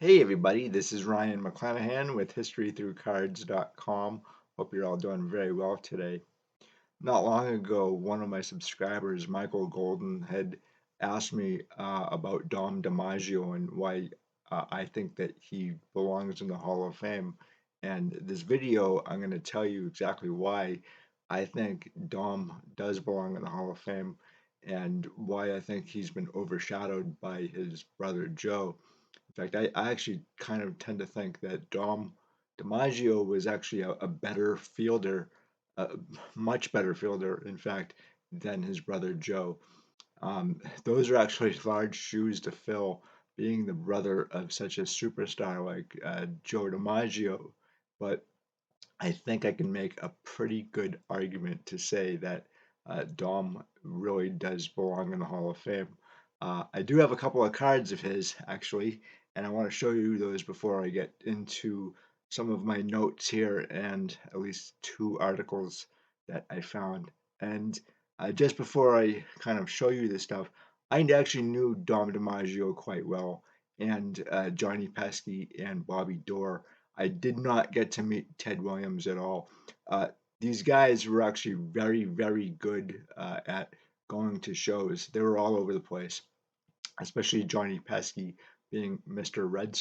Hey everybody, this is Ryan McClanahan with historythroughcards.com. Hope you're all doing very well today. Not long ago, one of my subscribers, Michael Golden, had asked me about Dom DiMaggio and why I think that he belongs in the Hall of Fame. And this video, I'm going to tell you exactly why I think Dom does belong in the Hall of Fame and why I think he's been overshadowed by his brother Joe. In fact, I actually kind of tend to think that Dom DiMaggio was actually a better fielder, a much better fielder, in fact, than his brother Joe. Those are actually large shoes to fill, being the brother of such a superstar like Joe DiMaggio. But I think I can make a pretty good argument to say that Dom really does belong in the Hall of Fame. I do have a couple of cards of his, actually, and I want to show you those before I get into some of my notes here and at least two articles that I found. And just before I kind of show you this stuff, I actually knew Dom DiMaggio quite well, and Johnny Pesky and Bobby Dorr. I did not get to meet Ted Williams at all. Uh, these guys were actually very, very good at going to shows. They were all over the place, especially Johnny Pesky being Mr. Red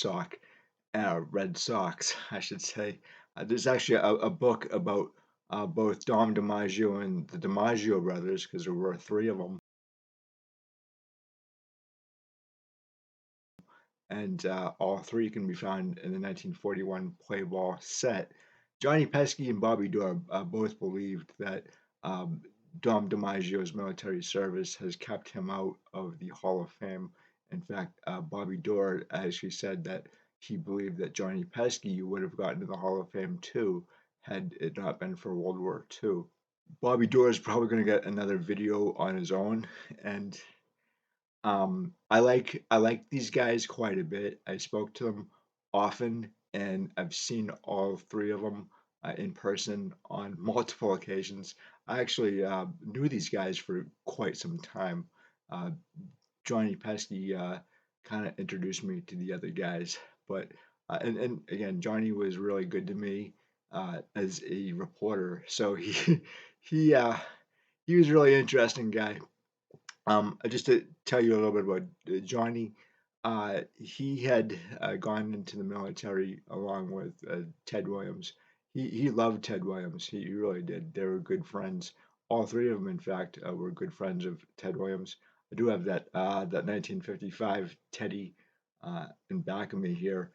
Sox, I should say. There's actually a book about both Dom DiMaggio and the DiMaggio brothers, because there were three of them, and all three can be found in the 1941 play ball set. Johnny Pesky and Bobby Dorr both believed that um, Dom DiMaggio's military service has kept him out of the Hall of Fame. In fact, Bobby Dorr actually said that he believed that Johnny Pesky would have gotten to the Hall of Fame too had it not been for World War II. Bobby Dorr is probably going to get another video on his own, and I like these guys quite a bit. I spoke to them often, and I've seen all three of them in person on multiple occasions. I actually knew these guys for quite some time. Uh, Johnny Pesky kind of introduced me to the other guys, but and again, Johnny was really good to me as a reporter. So he was a really interesting guy. Just to tell you a little bit about Johnny, he had gone into the military along with Ted Williams. He loved Ted Williams. He really did. They were good friends. All three of them, in fact, were good friends of Ted Williams. I do have that 1955 Teddy in back of me here.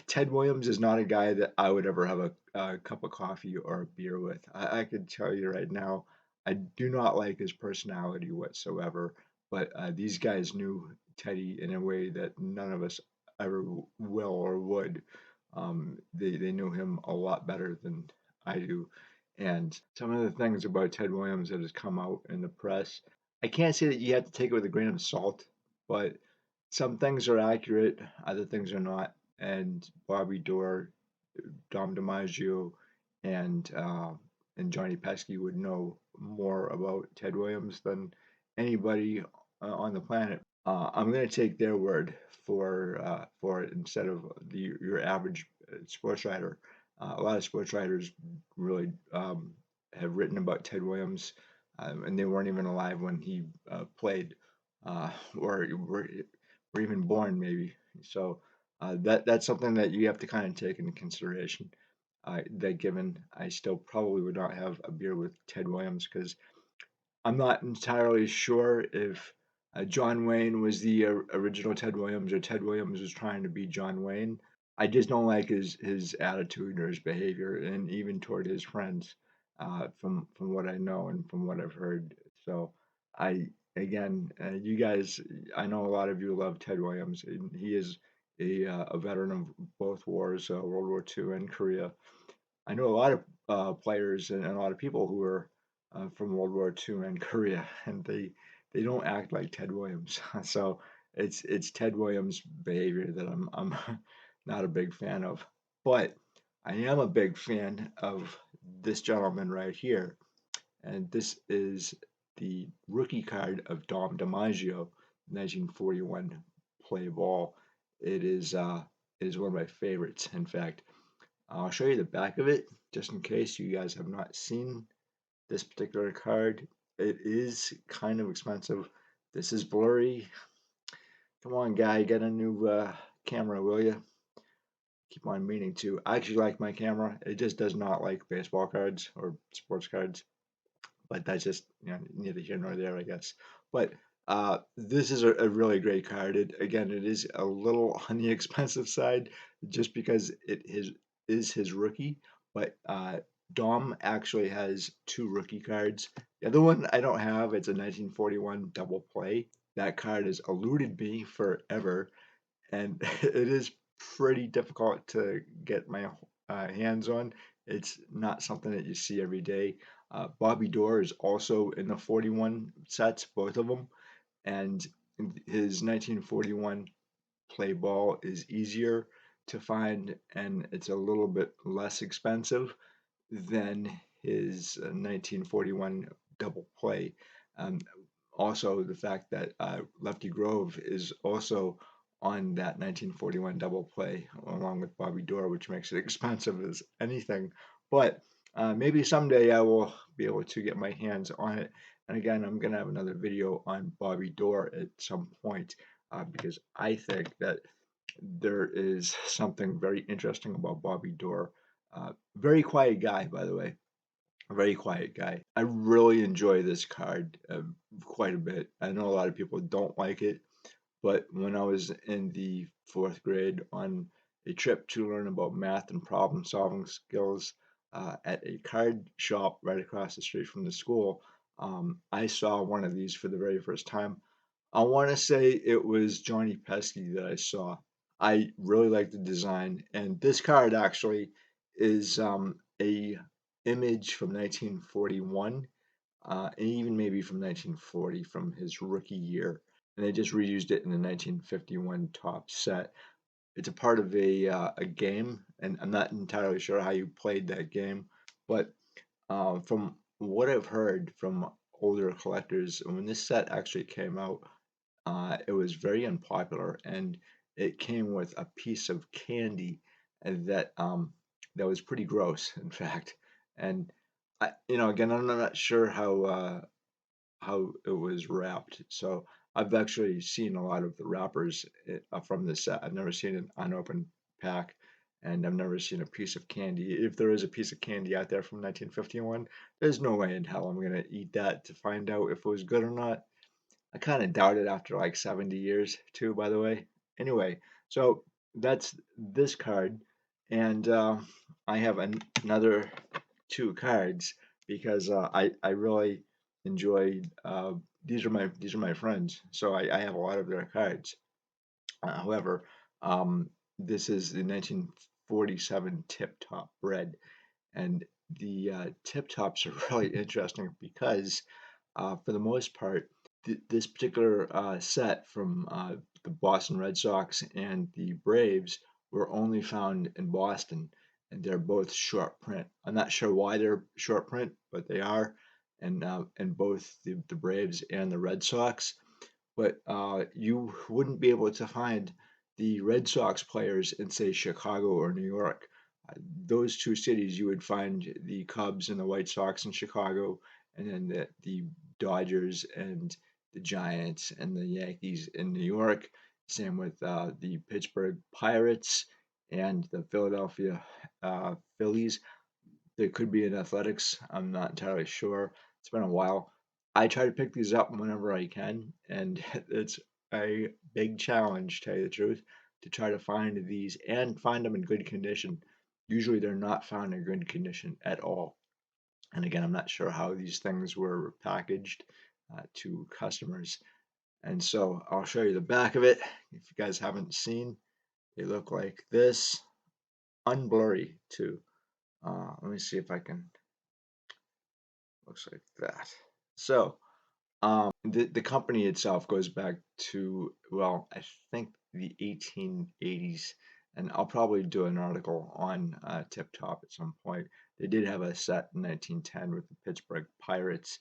Ted Williams is not a guy that I would ever have a cup of coffee or a beer with. I could tell you right now, I do not like his personality whatsoever. But these guys knew Teddy in a way that none of us ever will or would. They knew him a lot better than I do. And some of the things about Ted Williams that has come out in the press, I can't say that you have to take it with a grain of salt, but some things are accurate, other things are not. And Bobby Dorr, Dom DiMaggio, and uh, and Johnny Pesky would know more about Ted Williams than anybody on the planet. I'm going to take their word for it instead of your average sports writer. A lot of sports writers really have written about Ted Williams, and they weren't even alive when he played, or even born maybe. So that's something that you have to kind of take into consideration. That given, I still probably would not have a beer with Ted Williams because I'm not entirely sure if John Wayne was the original Ted Williams or Ted Williams was trying to be John Wayne. I just don't like his attitude or his behavior, and even toward his friends, from what I know and from what I've heard. So I again, you guys, I know a lot of you love Ted Williams, and he is a veteran of both wars, World War II and Korea. I know a lot of players and a lot of people who are from World War II and Korea, and they don't act like Ted Williams. So it's Ted Williams' behavior that I'm not a big fan of. But I am a big fan of this gentleman right here, and this is the rookie card of Dom DiMaggio, 1941 play ball. It is is one of my favorites. In fact, I'll show you the back of it just in case you guys have not seen this particular card. It is kind of expensive. This is blurry. Come on, guy, get a new camera, will you? Keep on meaning to. I actually like my camera. It just does not like baseball cards or sports cards. But that's just, neither here nor there, I guess. But this is a really great card. Again, it is a little on the expensive side just because is his rookie. But Dom actually has two rookie cards. The other one I don't have. It's a 1941 double play. That card has eluded me forever, and it is pretty difficult to get my hands on. It's not something that you see every day. Bobby Doerr is also in the 41 sets, both of them, and his 1941 play ball is easier to find, and it's a little bit less expensive than his 1941 double play. Um, Also, the fact that Lefty Grove is also on that 1941 double play along with Bobby Doerr, which makes it expensive as anything. But maybe someday I will be able to get my hands on it. And again, I'm going to have another video on Bobby Doerr at some point because I think that there is something very interesting about Bobby Doerr. Very quiet guy, by the way. A very quiet guy. I really enjoy this card quite a bit. I know a lot of people don't like it, but when I was in the fourth grade on a trip to learn about math and problem solving skills at a card shop right across the street from the school, I saw one of these for the very first time. I want to say it was Johnny Pesky that I saw. I really like the design, and this card actually is a image from 1941, and even maybe from 1940 from his rookie year, and they just reused it in the 1951 top set. It's a part of a game, and I'm not entirely sure how you played that game, but from what I've heard from older collectors, when this set actually came out, it was very unpopular, and it came with a piece of candy that was pretty gross, in fact. And again, I'm not sure how it was wrapped. So I've actually seen a lot of the wrappers from this set. I've never seen an unopened pack, and I've never seen a piece of candy. If there is a piece of candy out there from 1951, there's no way in hell I'm gonna eat that to find out if it was good or not. I kind of doubt it after like 70 years too, by the way. Anyway, so that's this card, and I have another two cards because I really enjoyed these are my friends, so I have a lot of their cards. However, this is the 1947 Tip Top Red, and the tip tops are really interesting because for the most part, this particular set from the Boston Red Sox and the Braves were only found in Boston, and they're both short print. I'm not sure why they're short print, but they are, and both the Braves and the Red Sox. But you wouldn't be able to find the Red Sox players in, say, Chicago or New York. Those two cities, you would find the Cubs and the White Sox in Chicago, and then the Dodgers and the Giants and the Yankees in New York. Same with the Pittsburgh Pirates and the Philadelphia Phillies. There could be in athletics. I'm not entirely sure. It's been a while. I try to pick these up whenever I can, and it's a big challenge, to tell you the truth, to try to find these and find them in good condition. Usually they're not found in good condition at all. And again, I'm not sure how these things were packaged to customers. And so I'll show you the back of it. If you guys haven't seen, they look like this, unblurry too. Let me see if I can, looks like that. So the company itself goes back to, well, I think the 1880s, and I'll probably do an article on Tip Top at some point. They did have a set in 1910 with the Pittsburgh Pirates,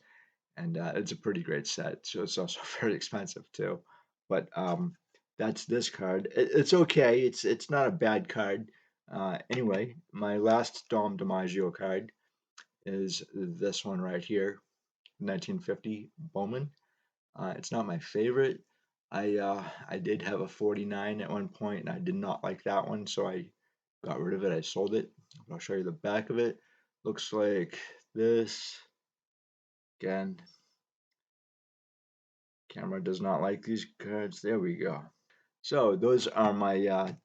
and it's a pretty great set. So it's also very expensive too. But That's this card. It's okay. It's not a bad card. Anyway, my last Dom DiMaggio card is this one right here, 1950 Bowman. It's not my favorite. I did have a 49 at one point, and I did not like that one, so I got rid of it. I sold it. I'll show you the back of it. Looks like this. Again, camera does not like these cards. There we go. So those are my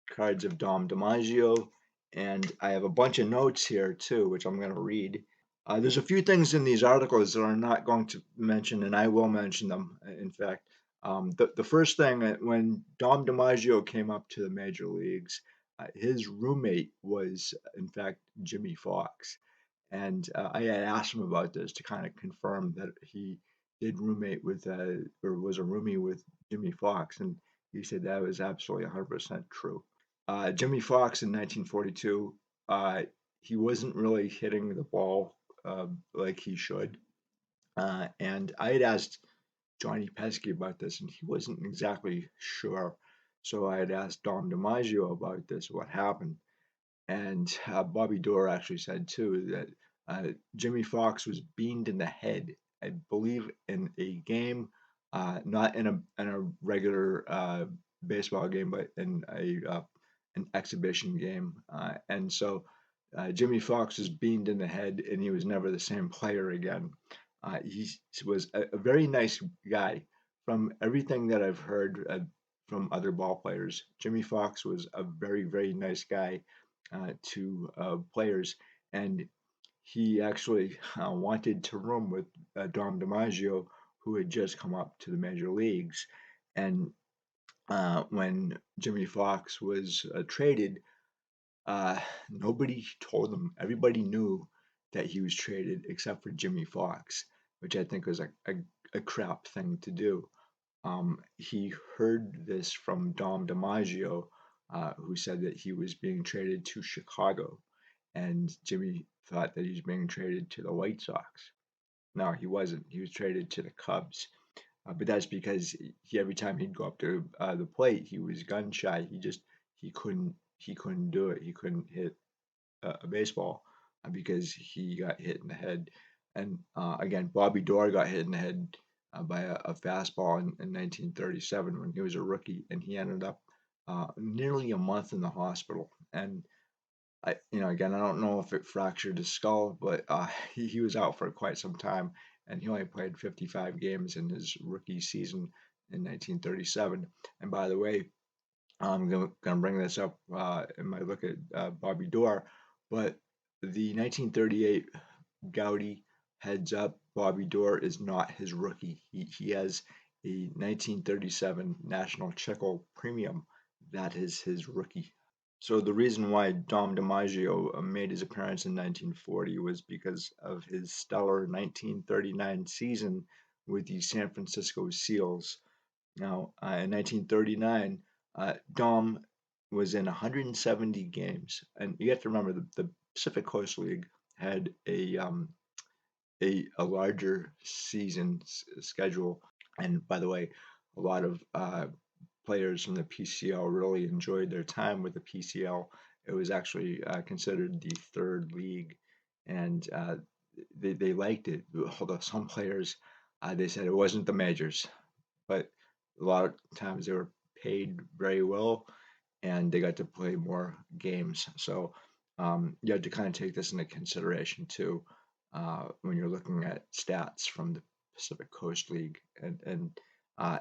cards of Dom DiMaggio, and I have a bunch of notes here too, which I'm going to read. There's a few things in these articles that I'm not going to mention, and I will mention them. In fact, the first thing, when Dom DiMaggio came up to the major leagues, his roommate was, in fact, Jimmy Fox. And I had asked him about this to kind of confirm that he did roommate with, or was a roomie with Jimmy Fox, and he said that was absolutely 100% true. Jimmy Fox in 1942, uh, he wasn't really hitting the ball like he should. And I had asked Johnny Pesky about this, and he wasn't exactly sure. So I had asked Dom DiMaggio about this, what happened. And Bobby Dorr actually said too that Jimmy Fox was beamed in the head, I believe, in a game, not in a regular baseball game, but in a an exhibition game. And so Jimmy Fox was beamed in the head, and he was never the same player again. He was a very nice guy. From everything that I've heard from other ball players, Jimmy Fox was a very, very nice guy to players, and he actually wanted to room with Dom DiMaggio, who had just come up to the major leagues. And when Jimmy Fox was traded, nobody told him. Everybody knew that he was traded except for Jimmy Fox, which I think was a crap thing to do. He heard this from Dom DiMaggio, who said that he was being traded to Chicago, and Jimmy thought that he was being traded to the White Sox. No, he wasn't. He was traded to the Cubs. But that's because every time he'd go up to the plate, he was gun shy. He couldn't do it. He couldn't hit a baseball because he got hit in the head. And again, Bobby Dorr got hit in the head by a fastball in 1937 when he was a rookie, and he ended up nearly a month in the hospital. And again, I don't know if it fractured his skull, but he was out for quite some time, and he only played 55 games in his rookie season in 1937. And by the way, I'm going to bring this up in my look at Bobby Dorr, but the 1938 Gaudy heads up, Bobby Dorr is not his rookie. He has a 1937 National Chickle Premium. That is his rookie. So the reason why Dom DiMaggio made his appearance in 1940 was because of his stellar 1939 season with the San Francisco Seals. Now, in 1939, Dom was in 170 games, and you have to remember the Pacific Coast League had a larger season schedule, and by the way, a lot of players from the PCL really enjoyed their time with the PCL. It was actually considered the third league, and they liked it. Although some players, they said it wasn't the majors, but a lot of times they were paid very well, and they got to play more games. So you have to kind of take this into consideration too when you're looking at stats from the Pacific Coast League. And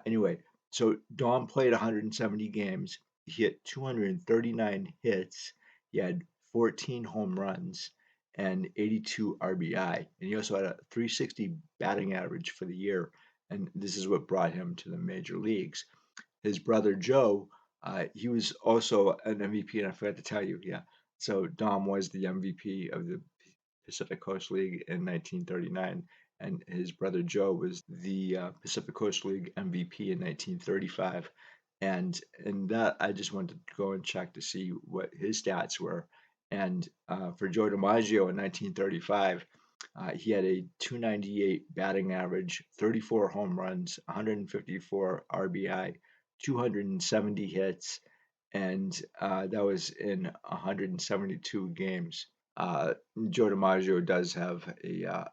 anyway, so Dom played 170 games. He hit 239 hits. He had 14 home runs and 82 RBI. And he also had a 360 batting average for the year. And this is what brought him to the major leagues. His brother Joe, he was also an MVP, and I forgot to tell you, yeah. So Dom was the MVP of the Pacific Coast League in 1939, and his brother Joe was the Pacific Coast League MVP in 1935. And in that, I just wanted to go and check to see what his stats were. And for Joe DiMaggio in 1935, he had a 298 batting average, 34 home runs, 154 RBI, 270 hits, and that was in 172 games. Joe DiMaggio does have a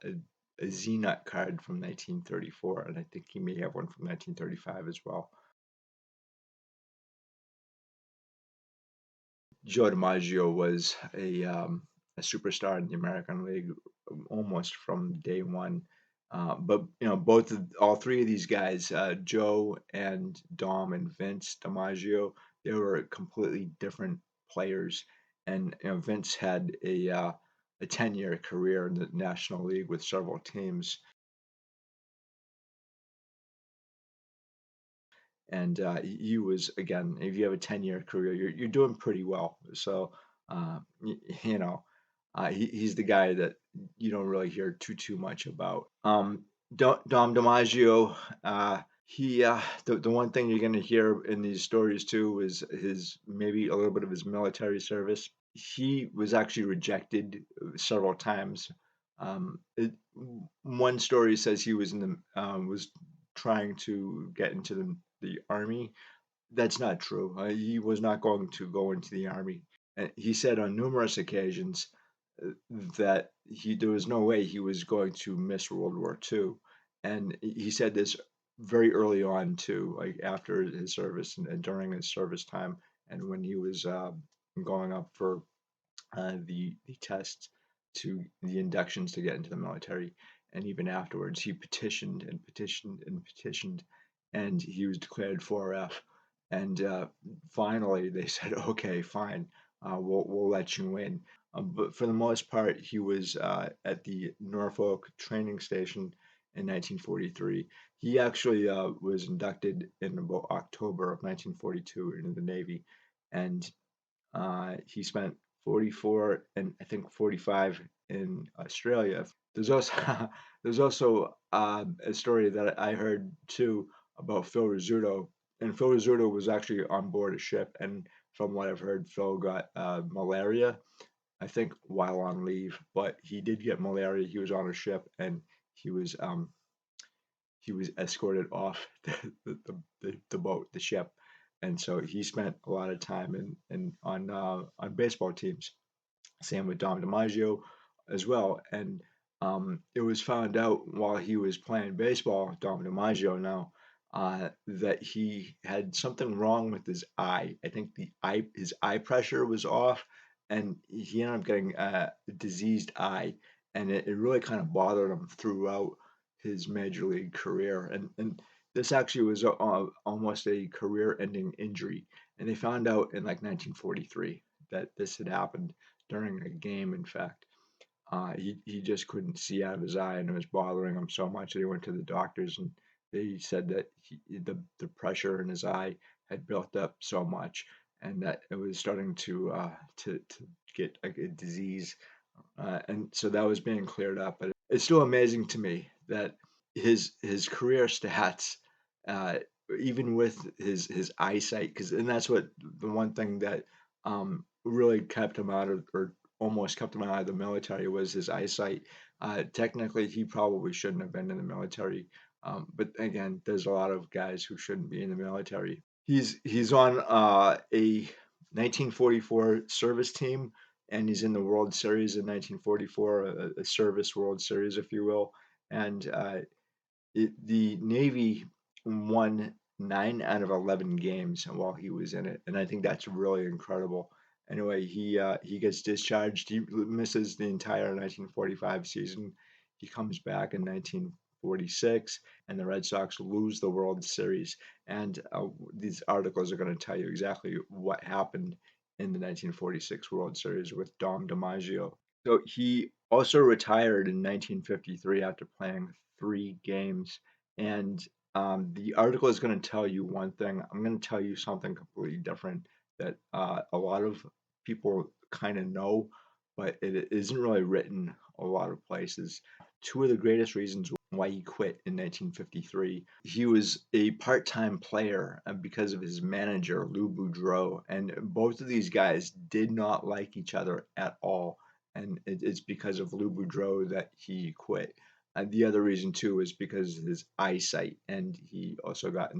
Z-Nut card from 1934, and I think he may have one from 1935 as well. Joe DiMaggio was a superstar in the American League almost from day one. But all three of these guys, Joe and Dom and Vince DiMaggio, they were completely different players. And Vince had a 10-year career in the National League with several teams. And he was, again, if you have a 10-year career, you're doing pretty well. So you know, he's the guy that you don't really hear too much about. Dom DiMaggio, he the one thing you're going to hear in these stories too is his maybe a little bit of his military service. He was actually rejected several times. One story says he was in the was trying to get into the army. That's not true. He was not going to go into the army. And he said on numerous occasions that there was no way he was going to miss World War II. And he said this very early on too, like after his service and during his service time, and when he was going up for the tests to the inductions to get into the military. And even afterwards, he petitioned and petitioned and petitioned, and he was declared 4F. And finally, they said, "Okay, fine, we'll let you in." But for the most part, he was at the Norfolk training station in 1943. He actually was inducted in about October of 1942 into the Navy, and he spent 44 and I think 45 in Australia. There's also there's also a story that I heard too about Phil Rizzuto, and Phil Rizzuto was actually on board a ship, and from what I've heard, Phil got malaria, I think while on leave, but he did get malaria. He was on a ship, and he was um, he was escorted off the boat, the ship, and so he spent a lot of time in on baseball teams. Same with Dom DiMaggio as well, and it was found out while he was playing baseball, Dom DiMaggio now, that he had something wrong with his eye. I think his eye pressure was off, and he ended up getting a diseased eye, and it really kind of bothered him throughout his major league career. And this actually was almost a career-ending injury, and they found out in like 1943 that this had happened during a game. In fact, he just couldn't see out of his eye, and it was bothering him so much that he went to the doctors, and they said that the pressure in his eye had built up so much, and that it was starting to get like a disease, and so that was being cleared up. But it's still amazing to me that his career stats, uh, even with his eyesight, because and that's what the one thing that really kept him out of, or almost kept him out of the military, was his eyesight. Technically, he probably shouldn't have been in the military, but again, there's a lot of guys who shouldn't be in the military. He's on a 1944 service team, and he's in the World Series in 1944, a service World Series, if you will. And the Navy won 9 out of 11 games while he was in it, and I think that's really incredible. Anyway, he gets discharged. He misses the entire 1945 season. He comes back in 1946, and the Red Sox lose the World Series. And these articles are going to tell you exactly what happened in the 1946 World Series with Dom DiMaggio. So he also retired in 1953 after playing 3 games. And the article is going to tell you one thing. I'm going to tell you something completely different that a lot of people kind of know, but it isn't really written a lot of places. Two of the greatest reasons why he quit in 1953. He was a part-time player because of his manager, Lou Boudreau, and both of these guys did not like each other at all. And it's because of Lou Boudreau that he quit. The other reason too is because of his eyesight, and he also got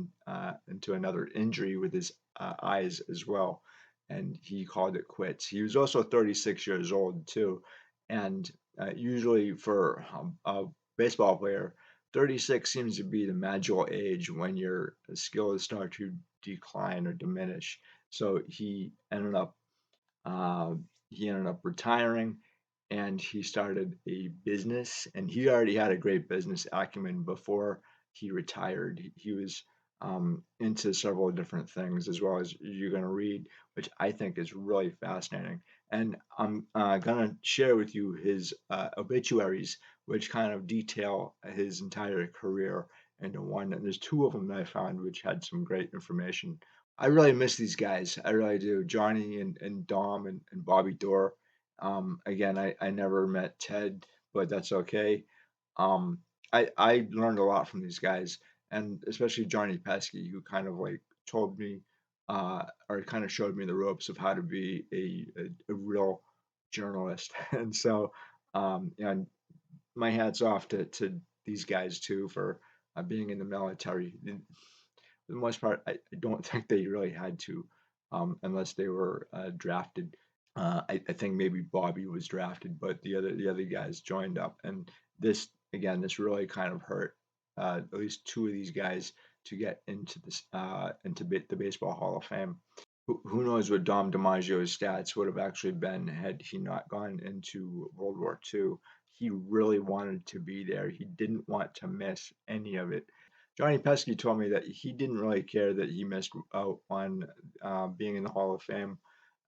into another injury with his eyes as well, and he called it quits. He was also 36 years old too, and usually for a baseball player, 36 seems to be the magical age when your skills start to decline or diminish. So uh, he ended up retiring, and he started a business. And he already had a great business acumen before he retired. He was into several different things, as well as you're going to read, which I think is really fascinating. And I'm going to share with you his obituaries, which kind of detail his entire career into one. And there's two of them that I found which had some great information. I really miss these guys. I really do. Johnny and Dom and Bobby Dorr. Again, I never met Ted, but that's okay. Um, I learned a lot from these guys, and especially Johnny Pesky, who kind of like told me, or kind of showed me the ropes of how to be a real journalist. And so, and my hat's off to these guys too for being in the military. For the most part, I don't think they really had to, unless they were drafted. I think maybe Bobby was drafted, but the other guys joined up, and this again, this really kind of hurt at least two of these guys to get into the Baseball Hall of Fame. Who knows what Dom DiMaggio's stats would have actually been had he not gone into World War II. He really wanted to be there. He didn't want to miss any of it. Johnny Pesky told me that he didn't really care that he missed out on being in the Hall of Fame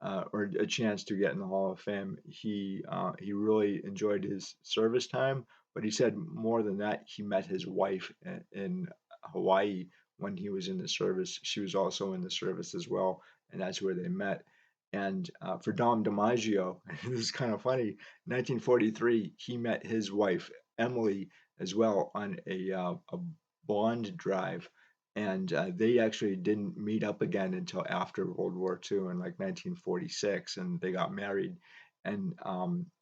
or a chance to get in the Hall of Fame. He really enjoyed his service time, but he said more than that, he met his wife in Hawaii when he was in the service. She was also in the service as well, and that's where they met. And for Dom DiMaggio, this is kind of funny. 1943, he met his wife Emily as well on a bond drive, and they actually didn't meet up again until after World War II in like 1946, and they got married. And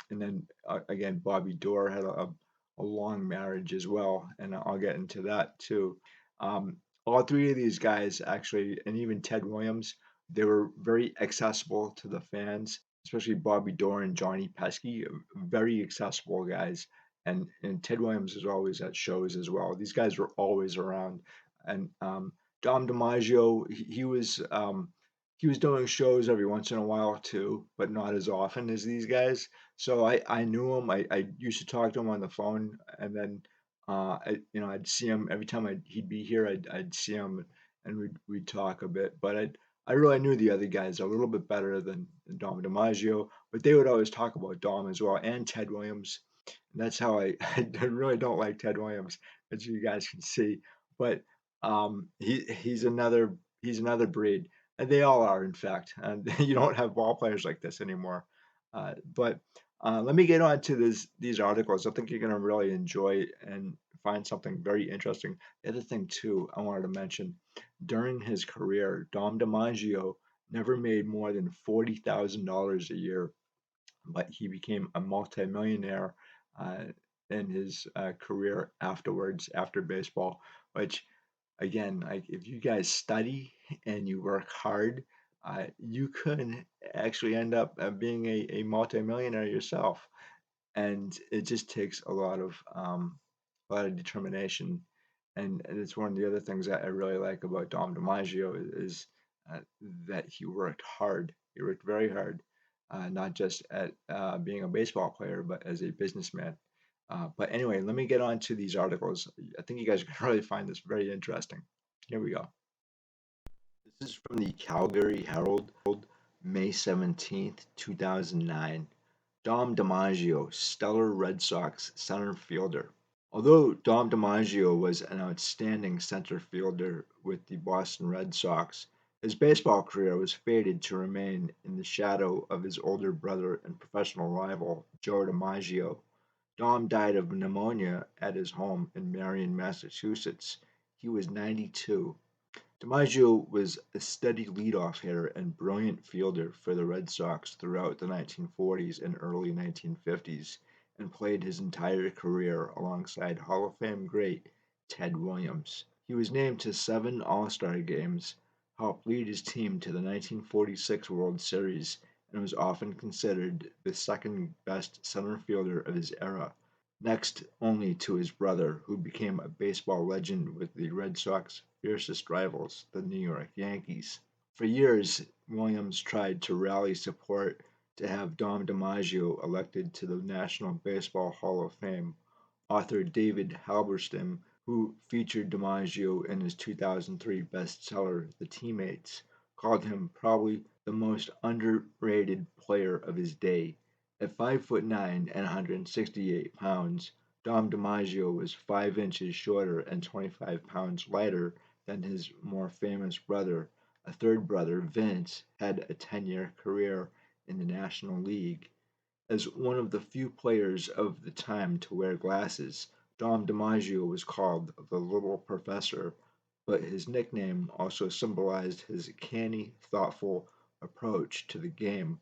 then again, Bobby Dorr had a long marriage as well, and I'll get into that too. All three of these guys actually, and even Ted Williams, they were very accessible to the fans, especially Bobby Dorr and Johnny Pesky, very accessible guys. And Ted Williams is always at shows as well. These guys were always around. And Dom DiMaggio, he was doing shows every once in a while too, but not as often as these guys. So I knew him. I used to talk to him on the phone, and then I'd see him every time he'd be here. I'd see him, and we'd talk a bit. But I really knew the other guys a little bit better than Dom DiMaggio, but they would always talk about Dom as well and Ted Williams. And that's how I really don't like Ted Williams, as you guys can see. But he's another breed, and they all are, in fact. And you don't have ball players like this anymore. But let me get on to these articles. I think you're going to really enjoy and find something very interesting. The other thing too, I wanted to mention, during his career, Dom DiMaggio never made more than $40,000 a year, but he became a multimillionaire uh, in his career afterwards, after baseball. Which, again, like if you guys study and you work hard, you could actually end up being a multimillionaire yourself. And it just takes a lot of determination. And it's one of the other things that I really like about Dom DiMaggio is uh, that he worked hard. He worked very hard, not just at being a baseball player, but as a businessman. But anyway, let me get on to these articles. I think you guys are going to really find this very interesting. Here we go. This is from the Calgary Herald, May 17th, 2009. Dom DiMaggio, stellar Red Sox center fielder. Although Dom DiMaggio was an outstanding center fielder with the Boston Red Sox, his baseball career was fated to remain in the shadow of his older brother and professional rival, Joe DiMaggio. Dom died of pneumonia at his home in Marion, Massachusetts. He was 92. DiMaggio was a steady leadoff hitter and brilliant fielder for the Red Sox throughout the 1940s and early 1950s, and played his entire career alongside Hall of Fame great Ted Williams. He was named to 7 All-Star games, helped lead his team to the 1946 World Series, and was often considered the second best center fielder of his era, next only to his brother, who became a baseball legend with the Red Sox fiercest rivals, the New York Yankees. For years, Williams tried to rally support to have Dom DiMaggio elected to the National Baseball Hall of Fame. Author David Halberstam, who featured DiMaggio in his 2003 bestseller The Teammates, called him probably the most underrated player of his day. At 5'9" and 168 pounds, Dom DiMaggio was 5 inches shorter and 25 pounds lighter than his more famous brother. A third brother, Vince, had a 10-year career in the National League. As one of the few players of the time to wear glasses, Dom DiMaggio was called the Little Professor, but his nickname also symbolized his canny, thoughtful approach to the game.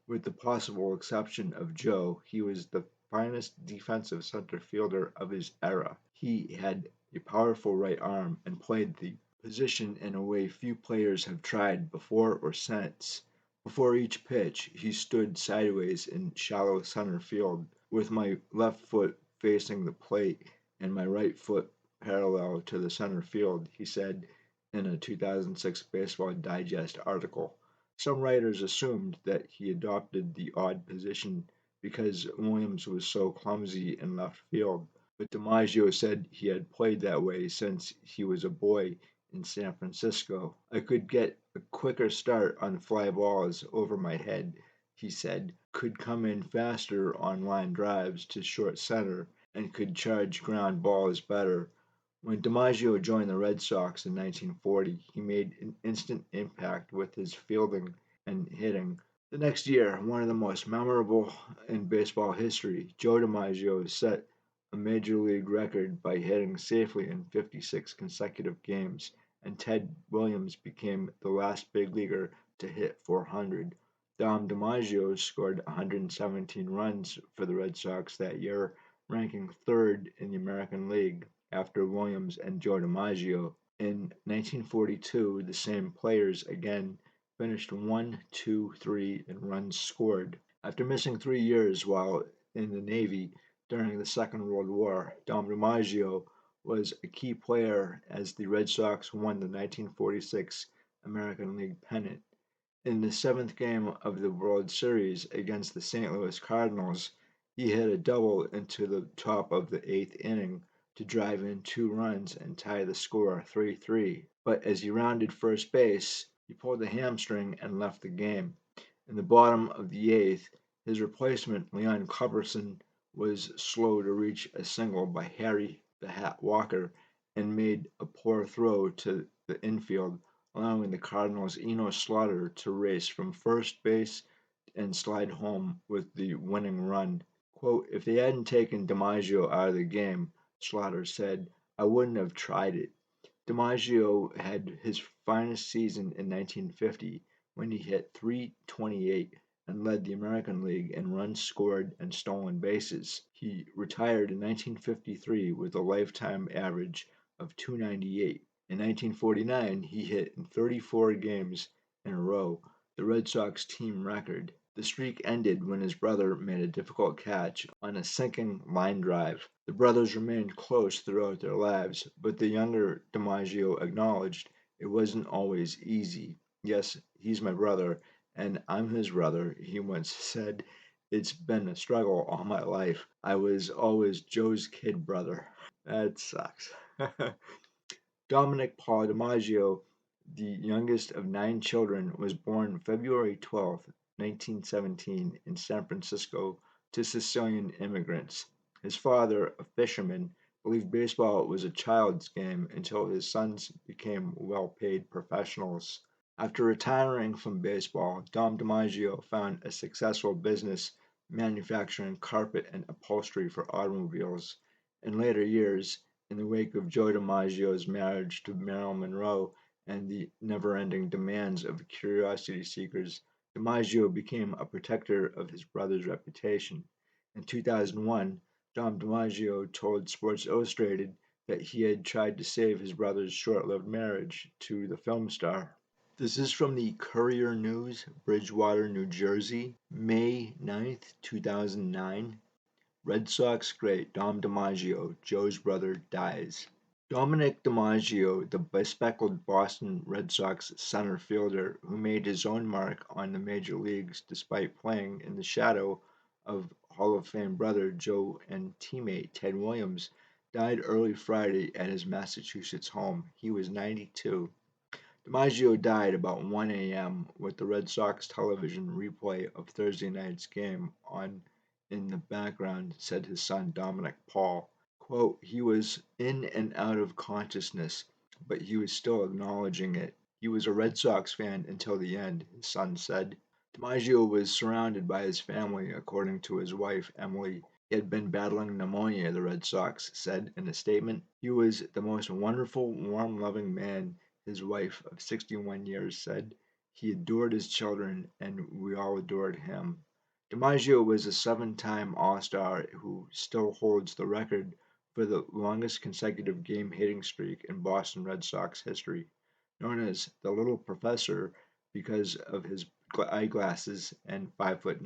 With the possible exception of Joe, he was the finest defensive center fielder of his era. He had a powerful right arm and played the position in a way few players have tried before or since. Before each pitch, he stood sideways in shallow center field, with my left foot facing the plate and my right foot parallel to the center field, he said in a 2006 Baseball Digest article. Some writers assumed that he adopted the odd position because Williams was so clumsy in left field, but DiMaggio said he had played that way since he was a boy in San Francisco. I could get a quicker start on fly balls over my head, he said, could come in faster on line drives to short center, and could charge ground balls better. When DiMaggio joined the Red Sox in 1940, he made an instant impact with his fielding and hitting. The next year, one of the most memorable in baseball history, Joe DiMaggio set a major league record by hitting safely in 56 consecutive games, and Ted Williams became the last big leaguer to hit 400. Dom DiMaggio scored 117 runs for the Red Sox that year, ranking third in the American League after Williams and Joe DiMaggio. In 1942, the same players again finished 1, 2, 3 in runs scored. After missing 3 years while in the Navy during the Second World War, Dom DiMaggio was a key player as the Red Sox won the 1946 American League pennant. In the 7th game of the World Series against the St. Louis Cardinals, he hit a double into the top of the 8th inning to drive in 2 runs and tie the score 3-3. But as he rounded first base, he pulled a hamstring and left the game. In the bottom of the 8th, his replacement, Leon Culberson, was slow to reach a single by Harry the Hat Walker and made a poor throw to the infield, allowing the Cardinals' Eno Slaughter to race from first base and slide home with the winning run. Quote, if they hadn't taken DiMaggio out of the game, Slaughter said, I wouldn't have tried it. DiMaggio had his finest season in 1950 when he hit .328 and led the American League in runs scored and stolen bases. He retired in 1953 with a lifetime average of .298. In 1949, he hit in 34 games in a row, the Red Sox team record. The streak ended when his brother made a difficult catch on a sinking line drive. The brothers remained close throughout their lives, but the younger DiMaggio acknowledged it wasn't always easy. Yes, he's my brother, and I'm his brother, he once said. It's been a struggle all my life. I was always Joe's kid brother. That sucks. Dominic Paul DiMaggio, the youngest of 9 children, was born February 12, 1917, in San Francisco to Sicilian immigrants. His father, a fisherman, believed baseball was a child's game until his sons became well-paid professionals. After retiring from baseball, Dom DiMaggio found a successful business manufacturing carpet and upholstery for automobiles. In later years, in the wake of Joe DiMaggio's marriage to Marilyn Monroe and the never-ending demands of curiosity seekers, DiMaggio became a protector of his brother's reputation. In 2001, Dom DiMaggio told Sports Illustrated that he had tried to save his brother's short-lived marriage to the film star. This is from the Courier News, Bridgewater, New Jersey, May 9th, 2009. Red Sox great Dom DiMaggio, Joe's brother, dies. Dominic DiMaggio, the bespectacled Boston Red Sox center fielder who made his own mark on the major leagues despite playing in the shadow of Hall of Fame brother Joe and teammate Ted Williams, died early Friday at his Massachusetts home. He was 92. DiMaggio died about 1 a.m. with the Red Sox television replay of Thursday night's game on in the background, said his son Dominic Paul. Quote, he was in and out of consciousness, but he was still acknowledging it. He was a Red Sox fan until the end, his son said. DiMaggio was surrounded by his family, according to his wife, Emily. He had been battling pneumonia, the Red Sox said in a statement. He was the most wonderful, warm, loving man, his wife of 61 years said. He adored his children, and we all adored him. DiMaggio was a seven-time All-Star who still holds the record for the longest consecutive game hitting streak in Boston Red Sox history. Known as the Little Professor because of his eyeglasses and 5'9",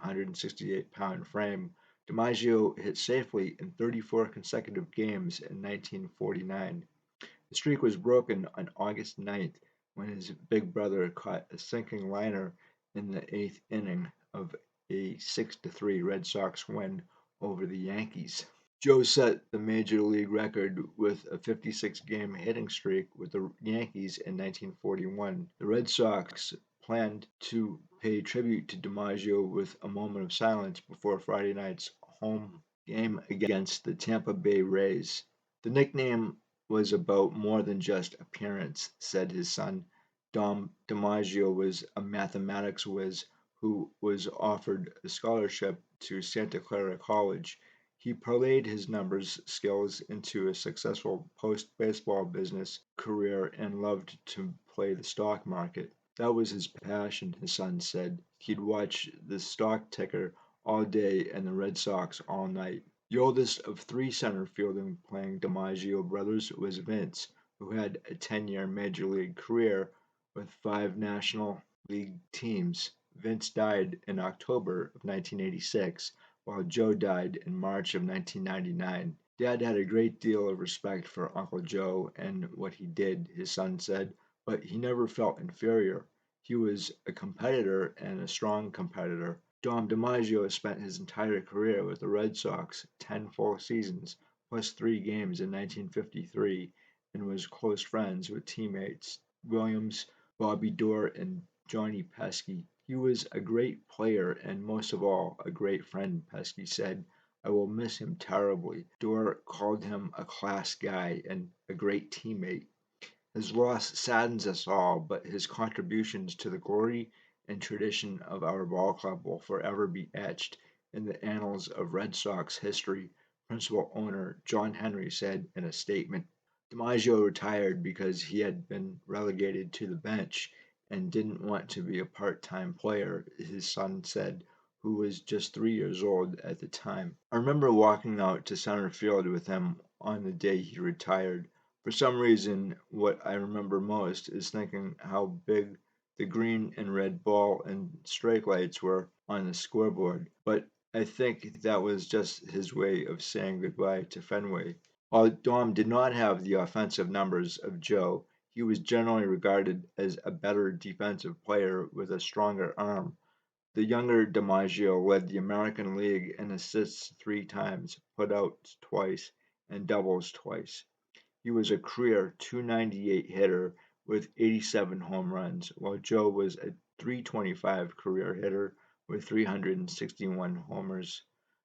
168-pound frame, DiMaggio hit safely in 34 consecutive games in 1949. The streak was broken on August 9th when his big brother caught a sinking liner in the eighth inning of a 6-3 Red Sox win over the Yankees. Joe set the major league record with a 56-game hitting streak with the Yankees in 1941. The Red Sox planned to pay tribute to DiMaggio with a moment of silence before Friday night's home game against the Tampa Bay Rays. The nickname was about more than just appearance, said his son. Dom DiMaggio was a mathematics whiz who was offered a scholarship to Santa Clara College. He parlayed his numbers skills into a successful post-baseball business career and loved to play the stock market. That was his passion, his son said. He'd watch the stock ticker all day and the Red Sox all night. The oldest of three center fielding playing DiMaggio brothers was Vince, who had a 10-year major league career with 5 National League teams. Vince died in October of 1986, while Joe died in March of 1999. Dad had a great deal of respect for Uncle Joe and what he did, his son said, but he never felt inferior. He was a competitor and a strong competitor. Dom DiMaggio spent his entire career with the Red Sox, 10 full seasons, plus 3 games in 1953, and was close friends with teammates Williams, Bobby Doerr, and Johnny Pesky. He was a great player and most of all, a great friend, Pesky said. I will miss him terribly. Doerr called him a class guy and a great teammate. His loss saddens us all, but his contributions to the glory and tradition of our ball club will forever be etched in the annals of Red Sox history, principal owner John Henry said in a statement. DiMaggio retired because he had been relegated to the bench and didn't want to be a part-time player, his son said, who was just 3 years old at the time. I remember walking out to center field with him on the day he retired. For some reason, what I remember most is thinking how big the green and red ball and strike lights were on the scoreboard, but I think that was just his way of saying goodbye to Fenway. While Dom did not have the offensive numbers of Joe, he was generally regarded as a better defensive player with a stronger arm. The younger DiMaggio led the American League in assists 3 times, putouts twice, and doubles twice. He was a career .298 hitter with 87 home runs, while Joe was a .325 career hitter with 361 homers.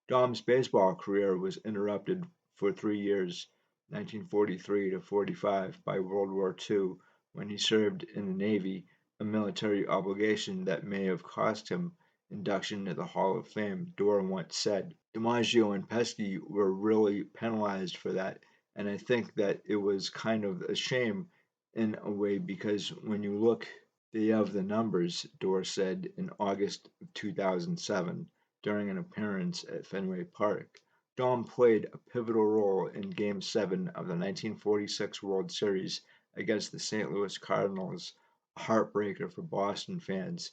Dom's baseball career was interrupted for 3 years, 1943 to 45, by World War II, when he served in the Navy, a military obligation that may have cost him induction to the Hall of Fame, Doerr once said. DiMaggio and Pesky were really penalized for that, and I think that it was kind of a shame in a way because when you look, they have the numbers, Doerr said in August of 2007. during an appearance at Fenway Park. Dom played a pivotal role in Game 7 of the 1946 World Series against the St. Louis Cardinals, a heartbreaker for Boston fans.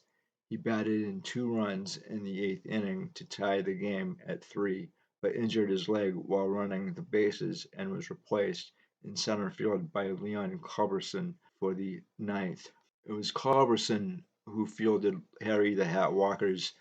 He batted in 2 runs in the 8th inning to tie the game at 3, but injured his leg while running the bases and was replaced in center field by Leon Culberson for the 9th. It was Culberson who fielded Harry the Hat Walker's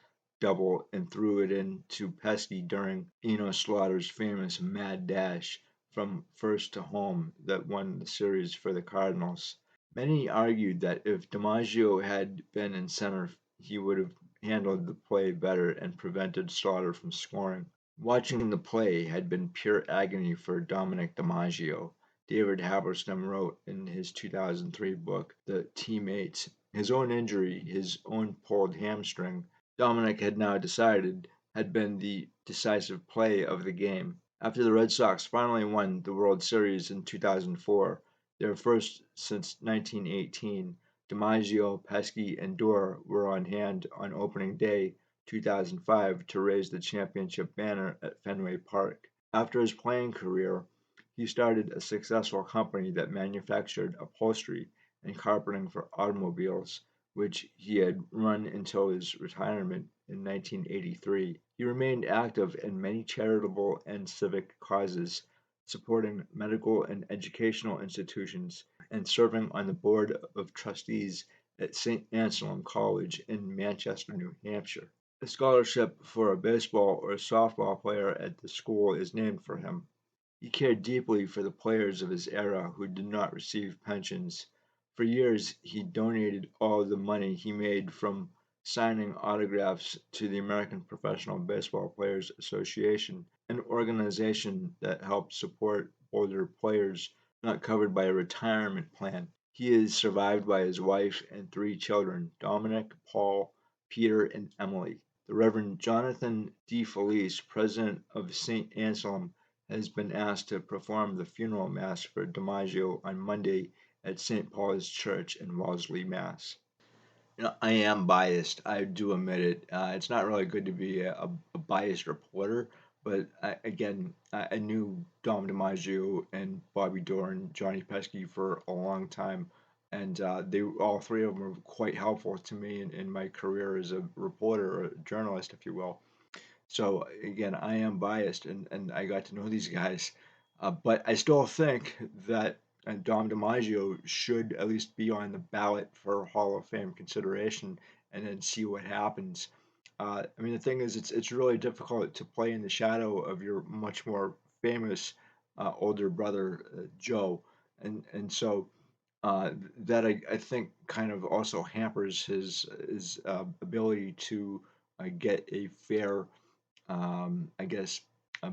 double and threw it in to Pesky during Enos Slaughter's famous mad dash from first to home that won the series for the Cardinals. Many argued that if DiMaggio had been in center, he would have handled the play better and prevented Slaughter from scoring. Watching the play had been pure agony for Dominic DiMaggio, David Halberstam wrote in his 2003 book, The Teammates. His own injury, his own pulled hamstring, Dominic had now decided had been the decisive play of the game. After the Red Sox finally won the World Series in 2004, their first since 1918, DiMaggio, Pesky, and Dorr were on hand on opening day 2005 to raise the championship banner at Fenway Park. After his playing career, he started a successful company that manufactured upholstery and carpeting for automobiles, which he had run until his retirement in 1983. He remained active in many charitable and civic causes, supporting medical and educational institutions and serving on the board of trustees at St. Anselm College in Manchester, New Hampshire. A scholarship for a baseball or softball player at the school is named for him. He cared deeply for the players of his era who did not receive pensions. For years, he donated all the money he made from signing autographs to the American Professional Baseball Players Association, an organization that helps support older players not covered by a retirement plan. He is survived by his wife and 3 children, Dominic, Paul, Peter, and Emily. The Reverend Jonathan D. Felice, president of St. Anselm, has been asked to perform the funeral mass for DiMaggio on Monday at St. Paul's Church in Wellesley, Mass. I am biased. I do admit it. It's not really good to be a biased reporter, but I knew Dom DiMaggio and Bobby Dorr and Johnny Pesky for a long time, and they all 3 of them were quite helpful to me in my career as a reporter or a journalist, if you will. So again, I am biased, and I got to know these guys, but I still think that Dom DiMaggio should at least be on the ballot for Hall of Fame consideration, and then see what happens. I mean, the thing is, it's really difficult to play in the shadow of your much more famous older brother Joe, and so that I think kind of also hampers his ability to get a fair I guess, a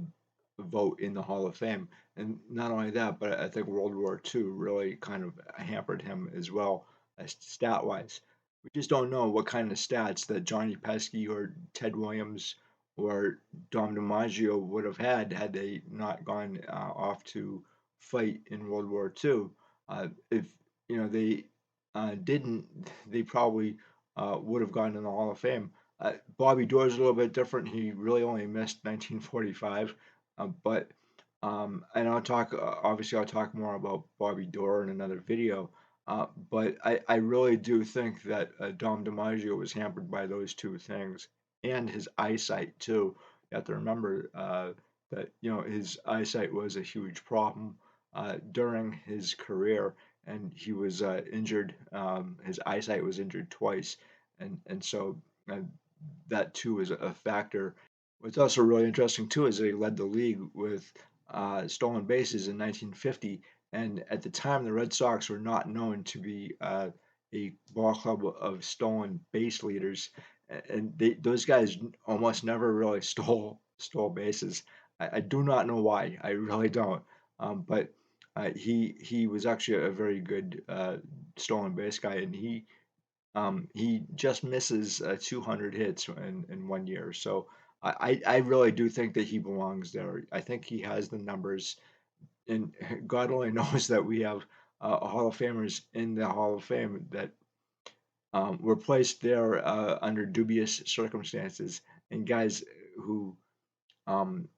vote in the Hall of Fame. And not only that, but I think World War II really kind of hampered him as well, as stat wise. We just don't know what kind of stats that Johnny Pesky or Ted Williams or Dom DiMaggio would have had they not gone off to fight in World War II. If they didn't, they probably would have gone in the Hall of Fame. Bobby Doerr's a little bit different. He really only missed 1945, but and obviously I'll talk more about Bobby Doerr in another video. But I really do think that Dom DiMaggio was hampered by those 2 things and his eyesight too. You have to remember that his eyesight was a huge problem during his career, and he was injured. His eyesight was injured twice, and so uh, that too is a factor. What's also really interesting too is that he led the league with stolen bases in 1950, and at the time the Red Sox were not known to be a ball club of stolen base leaders, and those guys almost never really stole bases. I do not know why. I really don't. But he was actually a very good stolen base guy, and he just misses 200 hits in one year. So I really do think that he belongs there. I think he has the numbers, and God only knows that we have Hall of Famers in the Hall of Fame that were placed there under dubious circumstances. and guys who, um,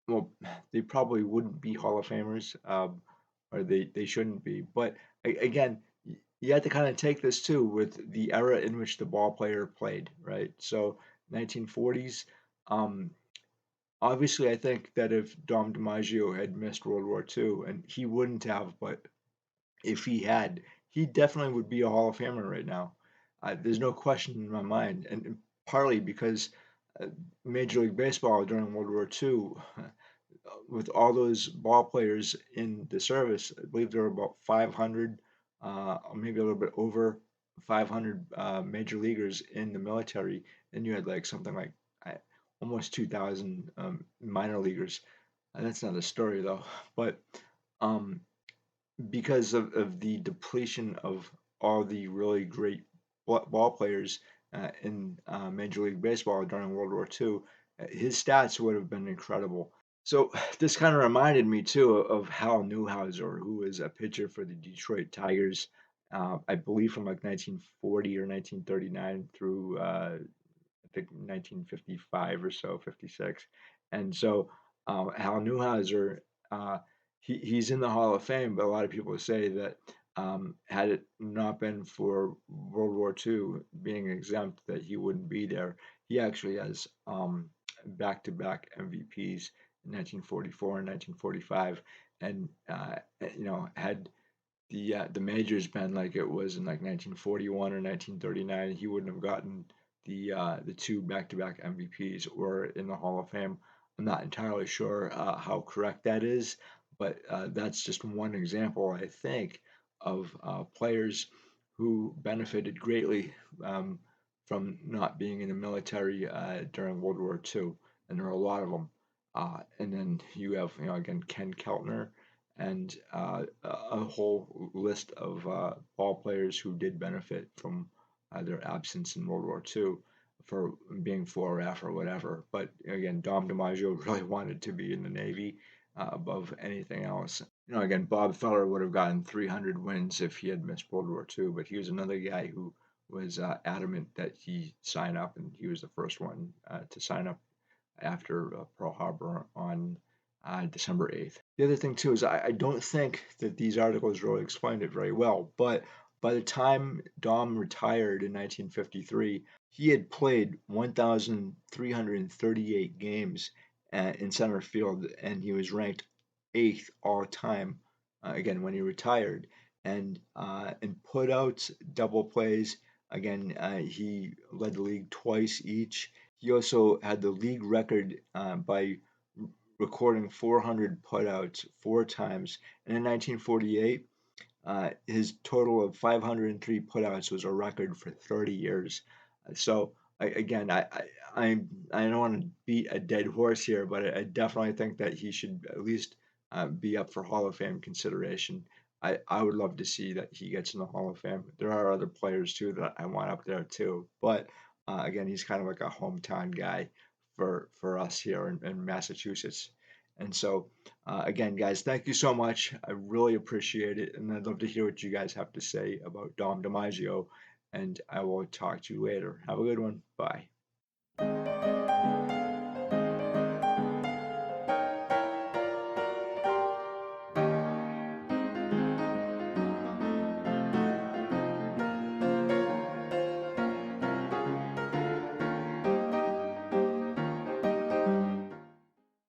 well, they probably wouldn't be Hall of Famers, or they shouldn't be. But again, you have to kind of take this too with the era in which the ball player played, right? So 1940s. Um, Obviously, I think that if Dom DiMaggio had missed World War II, and he wouldn't have, but if he had, he definitely would be a Hall of Famer right now. There's no question in my mind, and partly because uh, Major League Baseball during World War II, with all those ball players in the service, I believe there were about 500, or maybe a little bit over 500 major leaguers in the military, and you had like something like uh, almost 2,000 minor leaguers. That's not a story though, but um, because of the depletion of all the really great ball players in Major League Baseball during World War II, his stats would have been incredible. So this kind of reminded me too of Hal Newhouser, who was a pitcher for the Detroit Tigers, I believe from like 1940 or 1939 through I think 1955 or so, 56. And so Hal Newhouser, uh, he's in the Hall of Fame, but a lot of people say that had it not been for World War II being exempt, that he wouldn't be there. He actually has back-to-back MVPs in 1944 and 1945, and had the majors been like it was in like 1941 or 1939, he wouldn't have gotten the two back-to-back MVPs or in the Hall of Fame. I'm not entirely sure how correct that is, but that's just one example, I think, of players who benefited greatly from not being in the military during World War II, and there are a lot of them. And then you have, again, Ken Keltner and a whole list of ball players who did benefit from their absence in World War II for being 4F or whatever. But again, Dom DiMaggio really wanted to be in the Navy above anything else. Again, Bob Feller would have gotten 300 wins if he had missed World War II, but he was another guy who was adamant that he sign up, and he was the first one to sign up after Pearl Harbor on December 8th. The other thing, too, is I don't think that these articles really explained it very well, but by the time Dom retired in 1953, he had played 1,338 games in center field, and he was ranked eighth all time, again, when he retired. And in putouts, double plays, again, he led the league twice each. He also had the league record by recording 400 putouts four times. And in 1948, his total of 503 putouts was a record for 30 years. So again, I don't want to beat a dead horse here, but I definitely think that he should at least be up for Hall of Fame consideration. I would love to see that he gets in the Hall of Fame. There are other players too that I want up there too, but again, he's kind of like a hometown guy for us here in Massachusetts. And so, again, guys, thank you so much. I really appreciate it, and I'd love to hear what you guys have to say about Dom DiMaggio. And I will talk to you later. Have a good one. Bye.